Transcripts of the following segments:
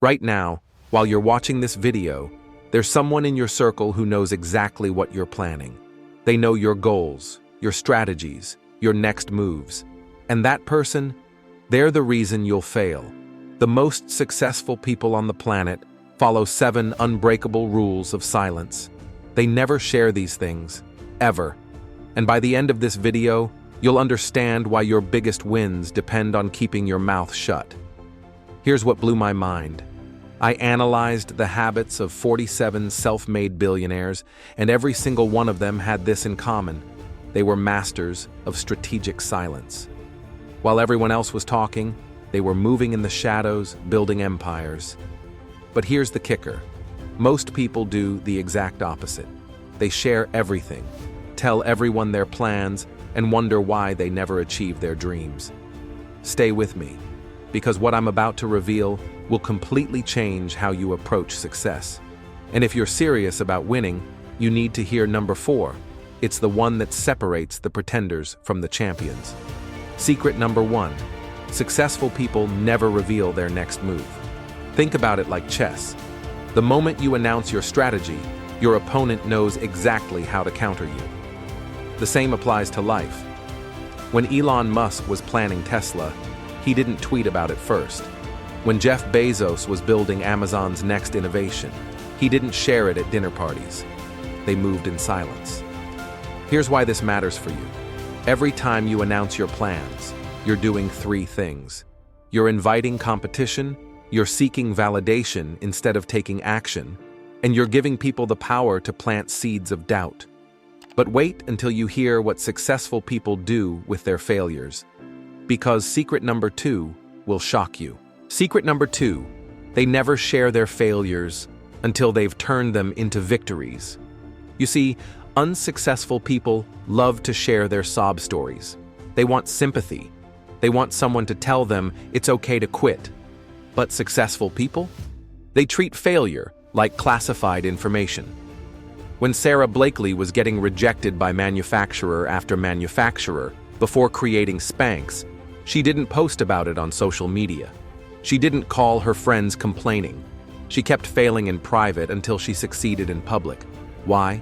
Right now, while you're watching this video, there's someone in your circle who knows exactly what you're planning. They know your goals, your strategies, your next moves. And that person, they're the reason you'll fail. The most successful people on the planet follow 7 unbreakable rules of silence. They never share these things, ever. And by the end of this video, you'll understand why your biggest wins depend on keeping your mouth shut. Here's what blew my mind. I analyzed the habits of 47 self-made billionaires, and every single one of them had this in common. They were masters of strategic silence. While everyone else was talking, they were moving in the shadows, building empires. But here's the kicker. Most people do the exact opposite. They share everything, tell everyone their plans, and wonder why they never achieve their dreams. Stay with me, because what I'm about to reveal will completely change how you approach success. And if you're serious about winning, you need to hear number 4. It's the one that separates the pretenders from the champions. Secret number 1. Successful people never reveal their next move. Think about it like chess. The moment you announce your strategy, your opponent knows exactly how to counter you. The same applies to life. When Elon Musk was planning Tesla, he didn't tweet about it first. When Jeff Bezos was building Amazon's next innovation, he didn't share it at dinner parties. They moved in silence. Here's why this matters for you. Every time you announce your plans, you're doing 3 things. You're inviting competition, you're seeking validation instead of taking action, and you're giving people the power to plant seeds of doubt. But wait until you hear what successful people do with their failures. Because secret number 2 will shock you. Secret number 2, they never share their failures until they've turned them into victories. You see, unsuccessful people love to share their sob stories. They want sympathy. They want someone to tell them it's okay to quit. But successful people? They treat failure like classified information. When Sarah Blakely was getting rejected by manufacturer after manufacturer before creating Spanx, she didn't post about it on social media. She didn't call her friends complaining. She kept failing in private until she succeeded in public. Why?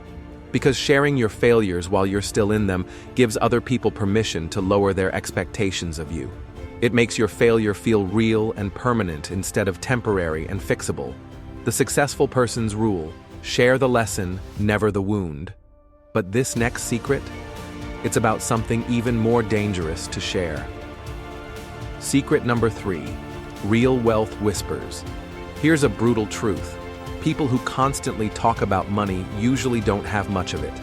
Because sharing your failures while you're still in them gives other people permission to lower their expectations of you. It makes your failure feel real and permanent instead of temporary and fixable. The successful person's rule: share the lesson, never the wound. But this next secret? It's about something even more dangerous to share. Secret number 3. Real wealth whispers. Here's a brutal truth. People who constantly talk about money usually don't have much of it.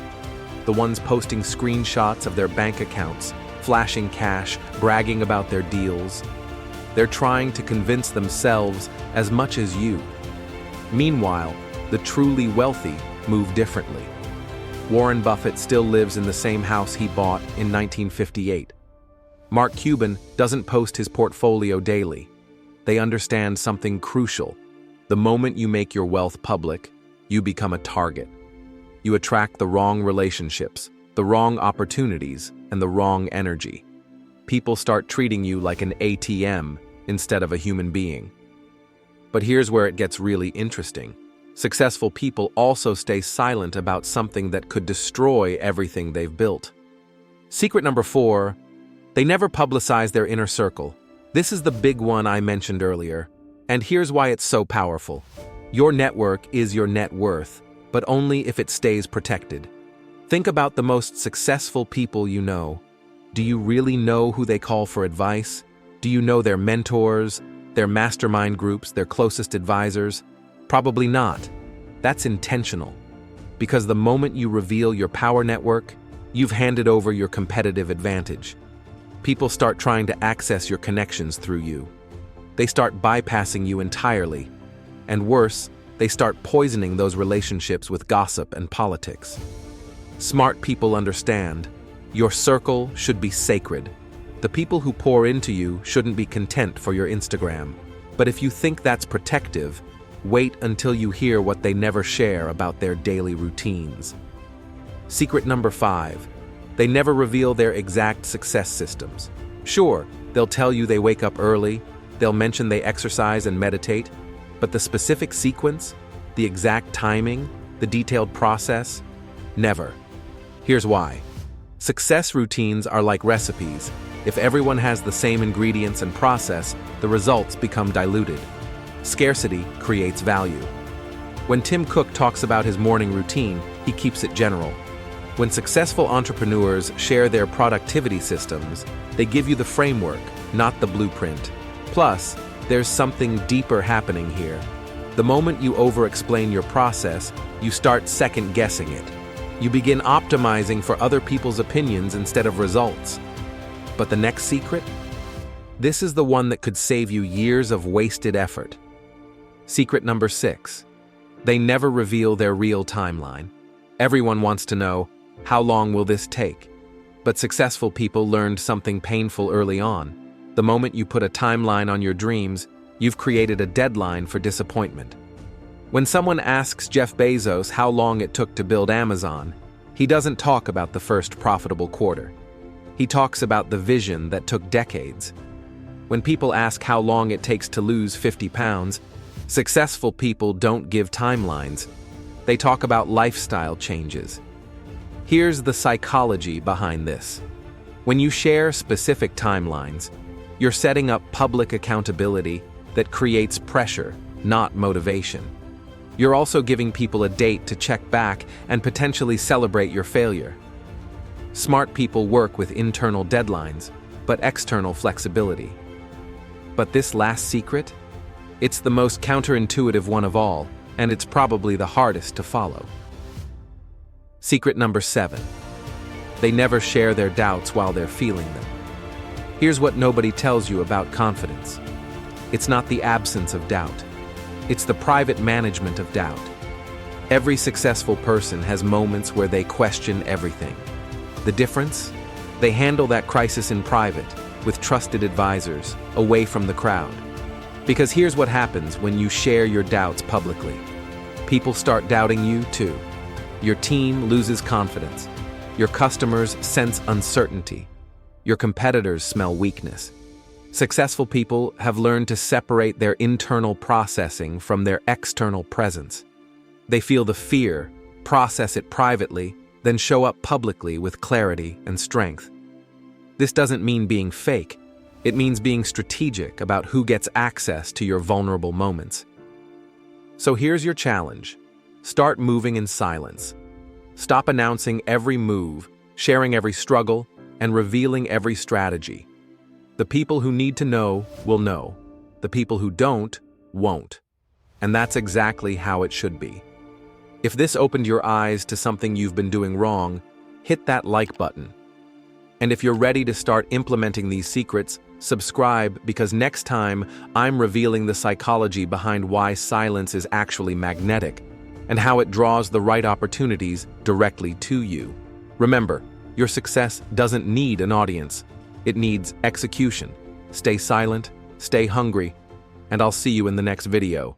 The ones posting screenshots of their bank accounts, flashing cash, bragging about their deals. They're trying to convince themselves as much as you. Meanwhile, the truly wealthy move differently. Warren Buffett still lives in the same house he bought in 1958. Mark Cuban doesn't post his portfolio daily. They understand something crucial. The moment you make your wealth public, you become a target. You attract the wrong relationships, the wrong opportunities, and the wrong energy. People start treating you like an ATM instead of a human being. But here's where it gets really interesting. Successful people also stay silent about something that could destroy everything they've built. Secret number 4, they never publicize their inner circle. This is the big one I mentioned earlier, and here's why it's so powerful. Your network is your net worth, but only if it stays protected. Think about the most successful people you know. Do you really know who they call for advice? Do you know their mentors, their mastermind groups, their closest advisors? Probably not. That's intentional. Because the moment you reveal your power network, you've handed over your competitive advantage. People start trying to access your connections through you. They start bypassing you entirely. And worse, they start poisoning those relationships with gossip and politics. Smart people understand. Your circle should be sacred. The people who pour into you shouldn't be content for your Instagram. But if you think that's protective, wait until you hear what they never share about their daily routines. Secret number 5. They never reveal their exact success systems. Sure, they'll tell you they wake up early, they'll mention they exercise and meditate, But the specific sequence, the exact timing, the detailed process? Never. Here's why. Success routines are like recipes. If everyone has the same ingredients and process, the results become diluted. Scarcity creates value. When Tim Cook talks about his morning routine, he keeps it general. When successful entrepreneurs share their productivity systems, they give you the framework, not the blueprint. Plus, there's something deeper happening here. The moment you over-explain your process, you start second-guessing it. You begin optimizing for other people's opinions instead of results. But the next secret? This is the one that could save you years of wasted effort. Secret number 6. They never reveal their real timeline. Everyone wants to know, how long will this take? But successful people learned something painful early on. The moment you put a timeline on your dreams, you've created a deadline for disappointment. When someone asks Jeff Bezos how long it took to build Amazon, he doesn't talk about the first profitable quarter. He talks about the vision that took decades. When people ask how long it takes to lose 50 pounds, successful people don't give timelines. They talk about lifestyle changes. Here's the psychology behind this. When you share specific timelines, you're setting up public accountability that creates pressure, not motivation. You're also giving people a date to check back and potentially celebrate your failure. Smart people work with internal deadlines, but external flexibility. But this last secret? It's the most counterintuitive one of all, and it's probably the hardest to follow. Secret number 7. They never share their doubts while they're feeling them. Here's what nobody tells you about confidence. It's not the absence of doubt. It's the private management of doubt. Every successful person has moments where they question everything. The difference? They handle that crisis in private, with trusted advisors, away from the crowd. Because here's what happens when you share your doubts publicly. People start doubting you too. Your team loses confidence. Your customers sense uncertainty. Your competitors smell weakness. Successful people have learned to separate their internal processing from their external presence. They feel the fear, process it privately, then show up publicly with clarity and strength. This doesn't mean being fake. It means being strategic about who gets access to your vulnerable moments. So here's your challenge. Start moving in silence. Stop announcing every move, sharing every struggle, and revealing every strategy. The people who need to know will know. The people who don't, won't. And that's exactly how it should be. If this opened your eyes to something you've been doing wrong, hit that like button. And if you're ready to start implementing these secrets, subscribe, because next time I'm revealing the psychology behind why silence is actually magnetic and how it draws the right opportunities directly to you. Remember, your success doesn't need an audience. It needs execution. Stay silent, stay hungry, and I'll see you in the next video.